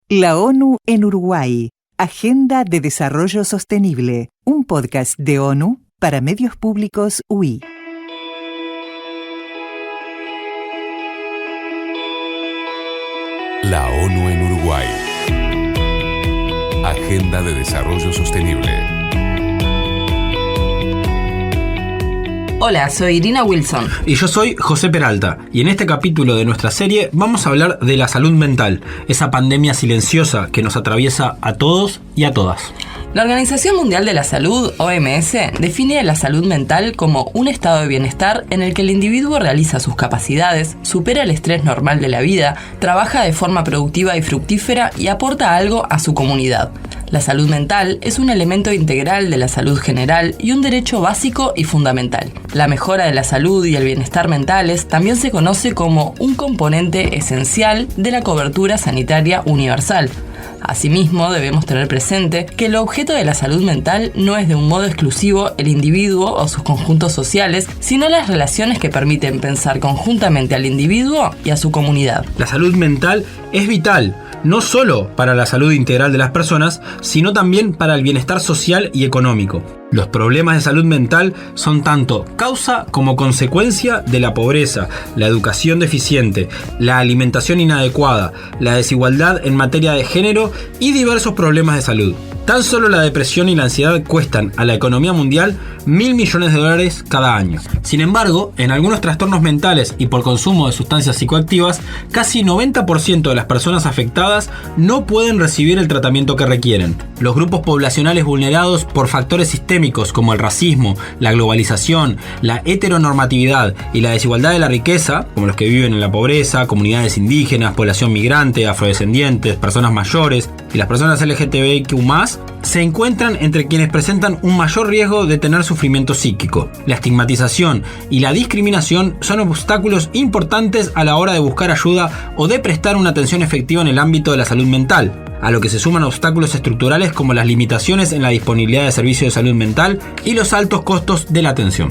La ONU en Uruguay. Agenda de Desarrollo Sostenible. Un podcast de ONU para medios públicos UI. La ONU en Uruguay. Agenda de Desarrollo Sostenible. Hola, soy Irina Wilson. Y yo soy José Peralta. Y en este capítulo de nuestra serie vamos a hablar de la salud mental, esa pandemia silenciosa que nos atraviesa a todos y a todas. La Organización Mundial de la Salud, OMS, define la salud mental como un estado de bienestar en el que el individuo realiza sus capacidades, supera el estrés normal de la vida, trabaja de forma productiva y fructífera y aporta algo a su comunidad. La salud mental es un elemento integral de la salud general y un derecho básico y fundamental. La mejora de la salud y el bienestar mentales también se conoce como un componente esencial de la cobertura sanitaria universal. Asimismo, debemos tener presente que el objeto de la salud mental no es de un modo exclusivo el individuo o sus conjuntos sociales, sino las relaciones que permiten pensar conjuntamente al individuo y a su comunidad. La salud mental es vital, no solo para la salud integral de las personas, sino también para el bienestar social y económico. Los problemas de salud mental son tanto causa como consecuencia de la pobreza, la educación deficiente, la alimentación inadecuada, la desigualdad en materia de género y diversos problemas de salud. Tan solo la depresión y la ansiedad cuestan a la economía mundial $1.000 millones cada año. Sin embargo, en algunos trastornos mentales y por consumo de sustancias psicoactivas, casi 90% de las personas afectadas no pueden recibir el tratamiento que requieren. Los grupos poblacionales vulnerados por factores sistémicos como el racismo, la globalización, la heteronormatividad y la desigualdad de la riqueza, como los que viven en la pobreza, comunidades indígenas, población migrante, afrodescendientes, personas mayores y las personas LGTBIQ+, se encuentran entre quienes presentan un mayor riesgo de tener sufrimiento psíquico. La estigmatización y la discriminación son obstáculos importantes a la hora de buscar ayuda o de prestar una atención efectiva en el ámbito de la salud mental, a lo que se suman obstáculos estructurales como las limitaciones en la disponibilidad de servicios de salud mental y los altos costos de la atención.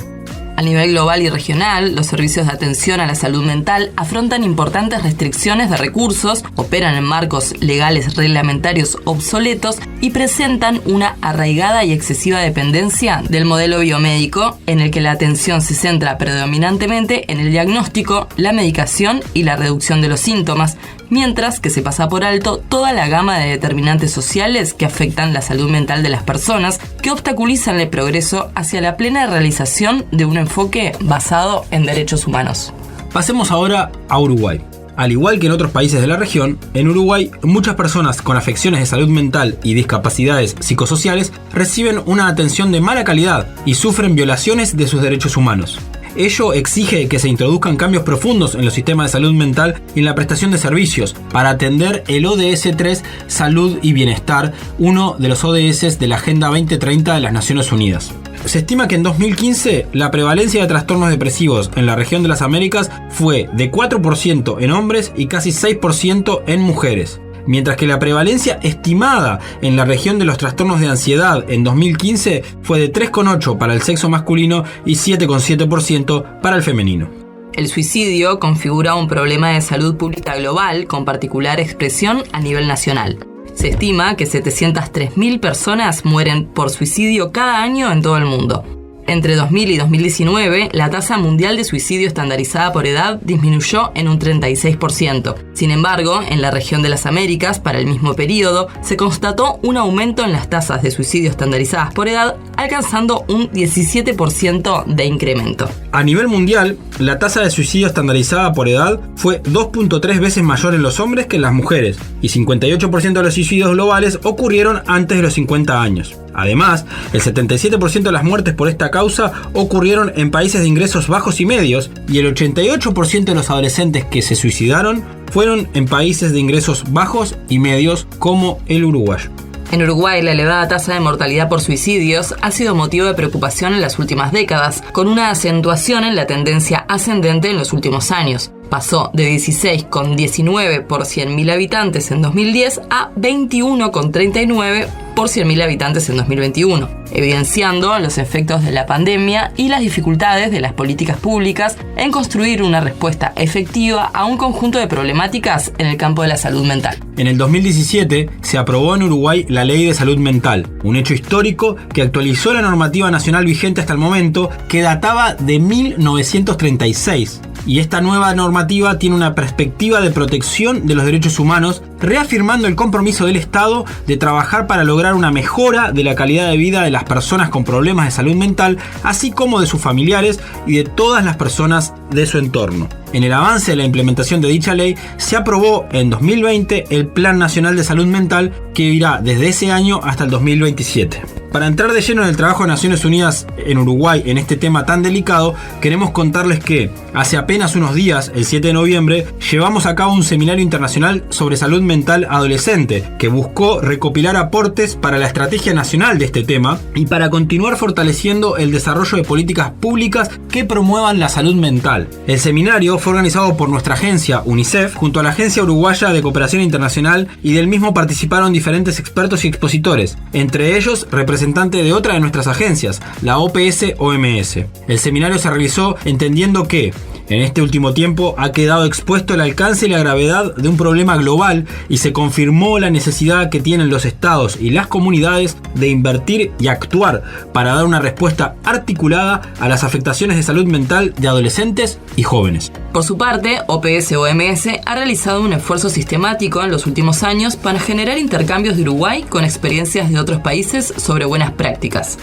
A nivel global y regional, los servicios de atención a la salud mental afrontan importantes restricciones de recursos, operan en marcos legales reglamentarios obsoletos y presentan una arraigada y excesiva dependencia del modelo biomédico, en el que la atención se centra predominantemente en el diagnóstico, la medicación y la reducción de los síntomas, mientras que se pasa por alto toda la gama de determinantes sociales que afectan la salud mental de las personas, que obstaculizan el progreso hacia la plena realización de un enfoque basado en derechos humanos. Pasemos ahora a Uruguay. Al igual que en otros países de la región, en Uruguay muchas personas con afecciones de salud mental y discapacidades psicosociales reciben una atención de mala calidad y sufren violaciones de sus derechos humanos. Ello exige que se introduzcan cambios profundos en los sistemas de salud mental y en la prestación de servicios para atender el ODS 3 Salud y Bienestar, uno de los ODS de la Agenda 2030 de las Naciones Unidas. Se estima que en 2015 la prevalencia de trastornos depresivos en la región de las Américas fue de 4% en hombres y casi 6% en mujeres, mientras que la prevalencia estimada en la región de los trastornos de ansiedad en 2015 fue de 3,8% para el sexo masculino y 7,7% para el femenino. El suicidio configura un problema de salud pública global con particular expresión a nivel nacional. Se estima que 703.000 personas mueren por suicidio cada año en todo el mundo. Entre 2000 y 2019, la tasa mundial de suicidio estandarizada por edad disminuyó en un 36%. Sin embargo, en la región de las Américas, para el mismo periodo, se constató un aumento en las tasas de suicidio estandarizadas por edad, alcanzando un 17% de incremento. A nivel mundial, la tasa de suicidio estandarizada por edad fue 2.3 veces mayor en los hombres que en las mujeres, y 58% de los suicidios globales ocurrieron antes de los 50 años. Además, el 77% de las muertes por esta causa ocurrieron en países de ingresos bajos y medios, y el 88% de los adolescentes que se suicidaron fueron en países de ingresos bajos y medios como el uruguayo. En Uruguay, la elevada tasa de mortalidad por suicidios ha sido motivo de preocupación en las últimas décadas, con una acentuación en la tendencia ascendente en los últimos años. Pasó de 16,19 por 100.000 habitantes en 2010 a 21,39 por 100.000 habitantes en 2021, evidenciando los efectos de la pandemia y las dificultades de las políticas públicas en construir una respuesta efectiva a un conjunto de problemáticas en el campo de la salud mental. En el 2017 se aprobó en Uruguay la Ley de Salud Mental, un hecho histórico que actualizó la normativa nacional vigente hasta el momento, que databa de 1936. Y esta nueva normativa tiene una perspectiva de protección de los derechos humanos, reafirmando el compromiso del Estado de trabajar para lograr una mejora de la calidad de vida de las personas con problemas de salud mental, así como de sus familiares y de todas las personas de su entorno. En el avance de la implementación de dicha ley, se aprobó en 2020 el Plan Nacional de Salud Mental, que irá desde ese año hasta el 2027. Para entrar de lleno en el trabajo de Naciones Unidas en Uruguay en este tema tan delicado, queremos contarles que hace apenas unos días, el 7 de noviembre, llevamos a cabo un seminario internacional sobre salud mental adolescente que buscó recopilar aportes para la estrategia nacional de este tema y para continuar fortaleciendo el desarrollo de políticas públicas que promuevan la salud mental. El seminario fue organizado por nuestra agencia UNICEF junto a la Agencia Uruguaya de Cooperación Internacional, y del mismo participaron diferentes expertos y expositores, entre ellos representantes de otra de nuestras agencias, la OPS-OMS. El seminario se realizó entendiendo que en este último tiempo ha quedado expuesto el alcance y la gravedad de un problema global, y se confirmó la necesidad que tienen los estados y las comunidades de invertir y actuar para dar una respuesta articulada a las afectaciones de salud mental de adolescentes y jóvenes. Por su parte, OPS-OMS ha realizado un esfuerzo sistemático en los últimos años para generar intercambios de Uruguay con experiencias de otros países sobre buenas prácticas.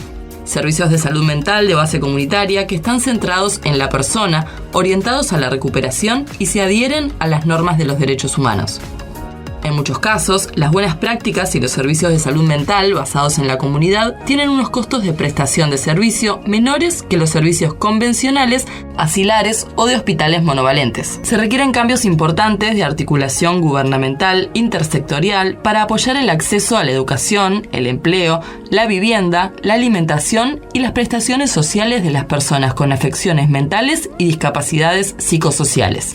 Servicios de salud mental de base comunitaria que están centrados en la persona, orientados a la recuperación y se adhieren a las normas de los derechos humanos. En muchos casos, las buenas prácticas y los servicios de salud mental basados en la comunidad tienen unos costos de prestación de servicio menores que los servicios convencionales, asilares o de hospitales monovalentes. Se requieren cambios importantes de articulación gubernamental intersectorial para apoyar el acceso a la educación, el empleo, la vivienda, la alimentación y las prestaciones sociales de las personas con afecciones mentales y discapacidades psicosociales.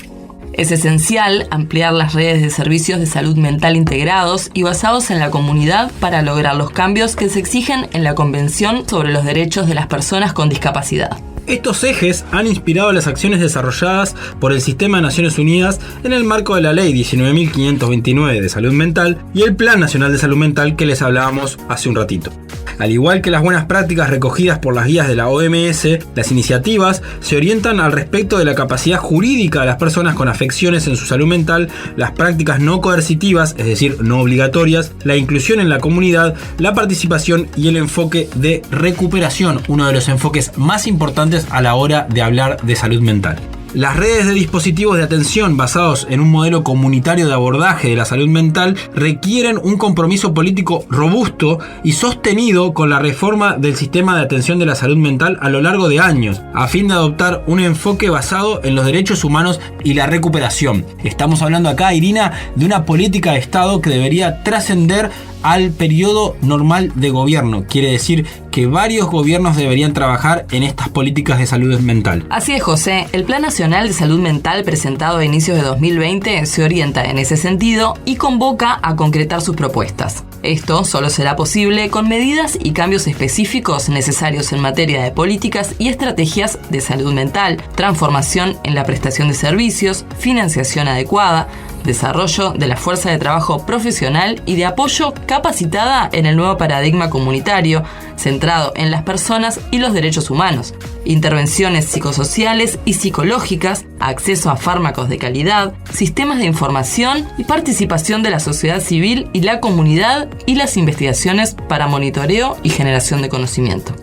Es esencial ampliar las redes de servicios de salud mental integrados y basados en la comunidad para lograr los cambios que se exigen en la Convención sobre los Derechos de las Personas con Discapacidad. Estos ejes han inspirado las acciones desarrolladas por el Sistema de Naciones Unidas en el marco de la Ley 19.529 de Salud Mental y el Plan Nacional de Salud Mental que les hablábamos hace un ratito. Al igual que las buenas prácticas recogidas por las guías de la OMS, las iniciativas se orientan al respecto de la capacidad jurídica de las personas con afecciones en su salud mental, las prácticas no coercitivas, es decir, no obligatorias, la inclusión en la comunidad, la participación y el enfoque de recuperación, uno de los enfoques más importantes a la hora de hablar de salud mental. Las redes de dispositivos de atención basados en un modelo comunitario de abordaje de la salud mental requieren un compromiso político robusto y sostenido con la reforma del sistema de atención de la salud mental a lo largo de años, a fin de adoptar un enfoque basado en los derechos humanos y la recuperación. Estamos hablando acá, Irina, de una política de Estado que debería trascender al periodo normal de gobierno. Quiere decir que varios gobiernos deberían trabajar en estas políticas de salud mental. Así es, José. El Plan Nacional de Salud Mental presentado a inicios de 2020 se orienta en ese sentido y convoca a concretar sus propuestas. Esto solo será posible con medidas y cambios específicos necesarios en materia de políticas y estrategias de salud mental, transformación en la prestación de servicios, financiación adecuada, desarrollo de la fuerza de trabajo profesional y de apoyo capacitada en el nuevo paradigma comunitario, centrado en las personas y los derechos humanos, intervenciones psicosociales y psicológicas, acceso a fármacos de calidad, sistemas de información y participación de la sociedad civil y la comunidad y las investigaciones para monitoreo y generación de conocimiento.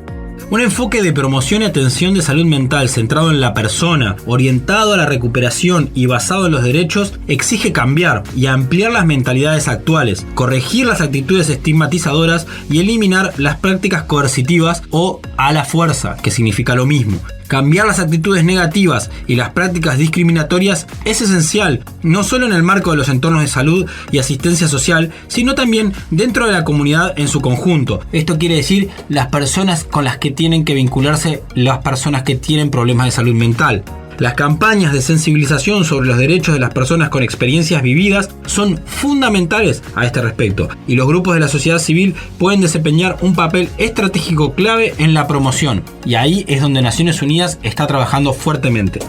Un enfoque de promoción y atención de salud mental centrado en la persona, orientado a la recuperación y basado en los derechos, exige cambiar y ampliar las mentalidades actuales, corregir las actitudes estigmatizadoras y eliminar las prácticas coercitivas o a la fuerza, que significa lo mismo. Cambiar las actitudes negativas y las prácticas discriminatorias es esencial, no solo en el marco de los entornos de salud y asistencia social, sino también dentro de la comunidad en su conjunto. Esto quiere decir las personas con las que tienen que vincularse las personas que tienen problemas de salud mental. Las campañas de sensibilización sobre los derechos de las personas con experiencias vividas son fundamentales a este respecto, y los grupos de la sociedad civil pueden desempeñar un papel estratégico clave en la promoción, y ahí es donde Naciones Unidas está trabajando fuertemente.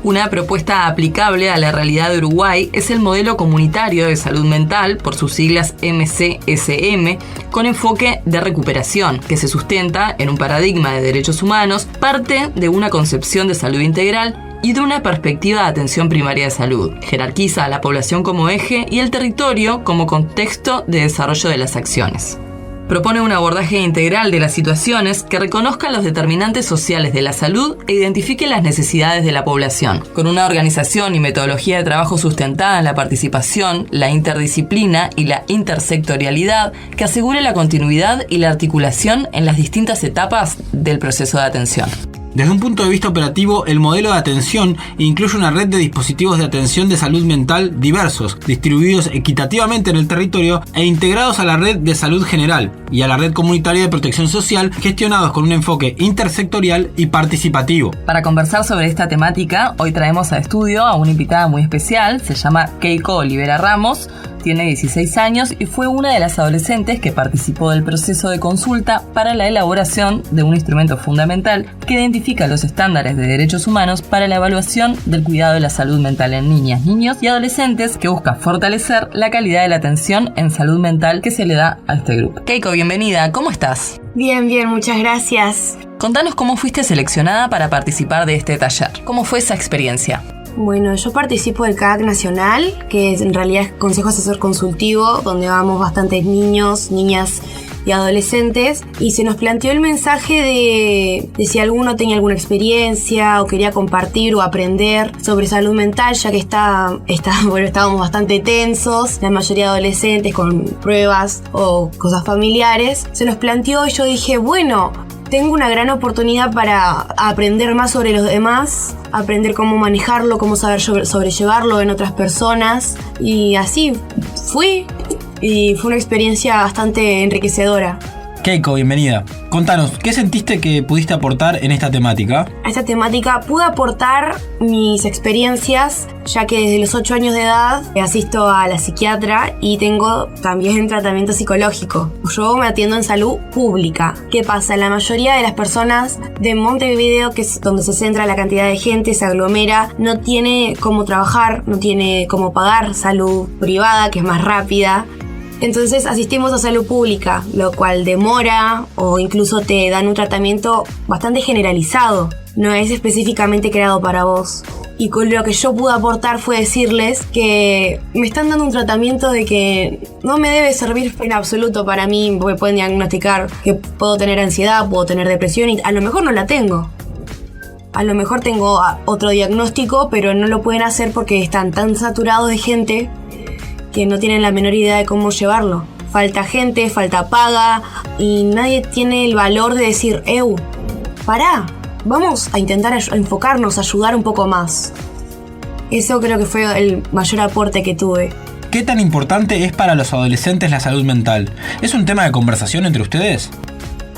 Una propuesta aplicable a la realidad de Uruguay es el modelo comunitario de salud mental, por sus siglas MCSM, con enfoque de recuperación, que se sustenta en un paradigma de derechos humanos, parte de una concepción de salud integral y de una perspectiva de atención primaria de salud. Jerarquiza a la población como eje y el territorio como contexto de desarrollo de las acciones. Propone un abordaje integral de las situaciones que reconozca los determinantes sociales de la salud e identifique las necesidades de la población, con una organización y metodología de trabajo sustentada en la participación, la interdisciplina y la intersectorialidad que asegure la continuidad y la articulación en las distintas etapas del proceso de atención. Desde un punto de vista operativo, el modelo de atención incluye una red de dispositivos de atención de salud mental diversos, distribuidos equitativamente en el territorio e integrados a la red de salud general y a la red comunitaria de protección social, gestionados con un enfoque intersectorial y participativo. Para conversar sobre esta temática, hoy traemos a estudio a una invitada muy especial. Se llama Keiko Olivera Ramos, tiene 16 años y fue una de las adolescentes que participó del proceso de consulta para la elaboración de un instrumento fundamental que identifica los estándares de derechos humanos para la evaluación del cuidado de la salud mental en niñas, niños y adolescentes, que busca fortalecer la calidad de la atención en salud mental que se le da a este grupo. Keiko, bienvenida, ¿cómo estás? Bien, muchas gracias. Contanos cómo fuiste seleccionada para participar de este taller. ¿Cómo fue esa experiencia? Bueno, yo participo del CAAC Nacional, que en realidad es Consejo Asesor Consultivo, donde vamos bastantes niños, niñas y adolescentes, y se nos planteó el mensaje de si alguno tenía alguna experiencia o quería compartir o aprender sobre salud mental, ya que estábamos bastante tensos, la mayoría de adolescentes con pruebas o cosas familiares. Se nos planteó y yo dije, bueno, tengo una gran oportunidad para aprender más sobre los demás, aprender cómo manejarlo, cómo saber sobrellevarlo en otras personas, y así fui. Y fue una experiencia bastante enriquecedora. Keiko, bienvenida. Contanos, ¿qué sentiste que pudiste aportar en esta temática? A esta temática pude aportar mis experiencias, ya que desde los 8 años de edad asisto a la psiquiatra y tengo también tratamiento psicológico. Yo me atiendo en salud pública. ¿Qué pasa? La mayoría de las personas de Montevideo, que es donde se centra la cantidad de gente, se aglomera, no tiene cómo trabajar, no tiene cómo pagar salud privada, que es más rápida. Entonces asistimos a salud pública, lo cual demora o incluso te dan un tratamiento bastante generalizado. No es específicamente creado para vos. Y con lo que yo pude aportar fue decirles que me están dando un tratamiento de que no me debe servir en absoluto para mí, porque pueden diagnosticar que puedo tener ansiedad, puedo tener depresión y a lo mejor no la tengo. A lo mejor tengo otro diagnóstico, pero no lo pueden hacer porque están tan saturados de gente que no tienen la menor idea de cómo llevarlo. Falta gente, falta paga y nadie tiene el valor de decir, pará, vamos a intentar enfocarnos, ayudar un poco más. Eso creo que fue el mayor aporte que tuve. ¿Qué tan importante es para los adolescentes la salud mental? ¿Es un tema de conversación entre ustedes?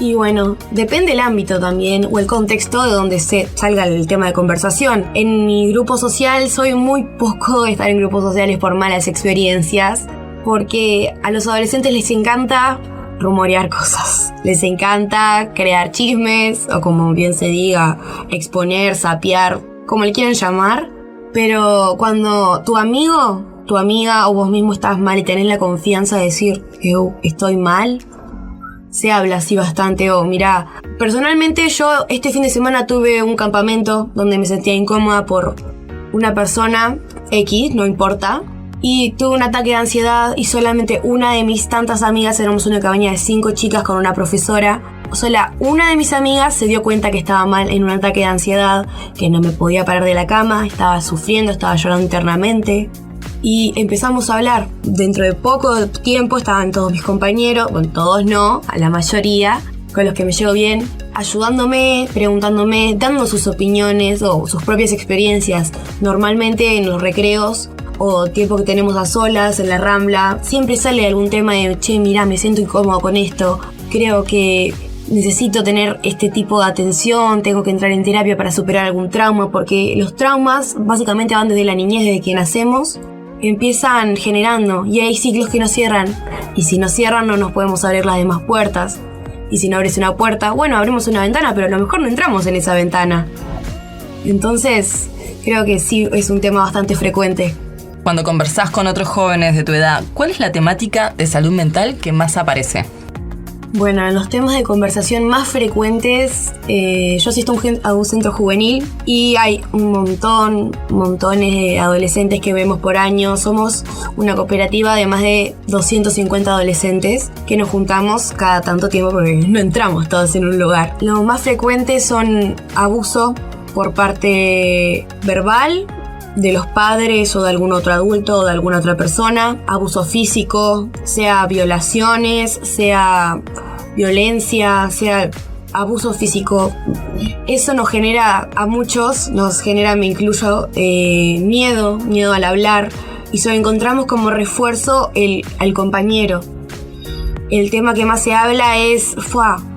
Y bueno, depende el ámbito también o el contexto de donde se salga el tema de conversación. En mi grupo social soy muy poco de estar en grupos sociales por malas experiencias, porque a los adolescentes les encanta rumorear cosas. Les encanta crear chismes o, como bien se diga, exponer, sapear, como le quieran llamar. Pero cuando tu amigo, tu amiga o vos mismo estás mal y tenés la confianza de decir, estoy mal, se habla así bastante. Mira, personalmente yo este fin de semana tuve un campamento donde me sentía incómoda por una persona X, no importa, y tuve un ataque de ansiedad y solamente una de mis tantas amigas, éramos una cabaña de 5 chicas con una profesora, sola una de mis amigas se dio cuenta que estaba mal en un ataque de ansiedad, que no me podía parar de la cama, estaba sufriendo, estaba llorando internamente. Y empezamos a hablar. Dentro de poco tiempo estaban todos mis compañeros, bueno, todos no, a la mayoría, con los que me llevo bien, ayudándome, preguntándome, dando sus opiniones o sus propias experiencias. Normalmente en los recreos o tiempo que tenemos a solas, en la rambla, siempre sale algún tema de, che, mirá, me siento incómodo con esto. Creo que necesito tener este tipo de atención, tengo que entrar en terapia para superar algún trauma, porque los traumas básicamente van desde la niñez, desde que nacemos, empiezan generando y hay ciclos que no cierran, y si no cierran no nos podemos abrir las demás puertas, y si no abres una puerta, bueno, abrimos una ventana, pero a lo mejor no entramos en esa ventana. Entonces creo que sí es un tema bastante frecuente. Cuando conversás con otros jóvenes de tu edad, ¿cuál es la temática de salud mental que más aparece? Bueno, en los temas de conversación más frecuentes, yo asisto a un centro juvenil y hay montones de adolescentes que vemos por año. Somos una cooperativa de más de 250 adolescentes que nos juntamos cada tanto tiempo porque no entramos todos en un lugar. Lo más frecuente son abuso por parte verbal de los padres o de algún otro adulto o de alguna otra persona, abuso físico, sea violaciones, sea violencia, sea abuso físico. Eso nos genera a muchos, me incluyo, miedo al hablar, y se lo encontramos como refuerzo al compañero. El tema que más se habla es,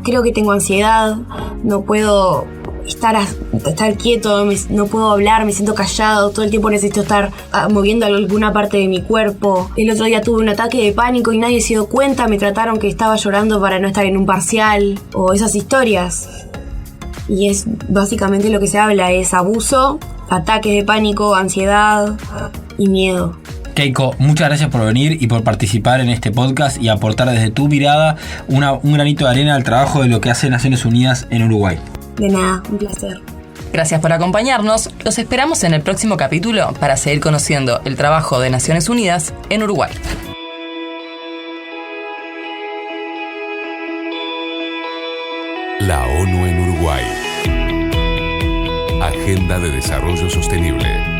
creo que tengo ansiedad, no puedo estar quieto, no puedo hablar, me siento callado, todo el tiempo necesito estar moviendo alguna parte de mi cuerpo. El otro día tuve un ataque de pánico y nadie se dio cuenta, me trataron que estaba llorando para no estar en un parcial, o esas historias. Y es básicamente lo que se habla, es abuso, ataques de pánico, ansiedad y miedo. Keiko, muchas gracias por venir y por participar en este podcast y aportar desde tu mirada un granito de arena al trabajo de lo que hace Naciones Unidas en Uruguay. De nada, un placer. Gracias por acompañarnos. Los esperamos en el próximo capítulo para seguir conociendo el trabajo de Naciones Unidas en Uruguay. La ONU en Uruguay. Agenda de Desarrollo Sostenible.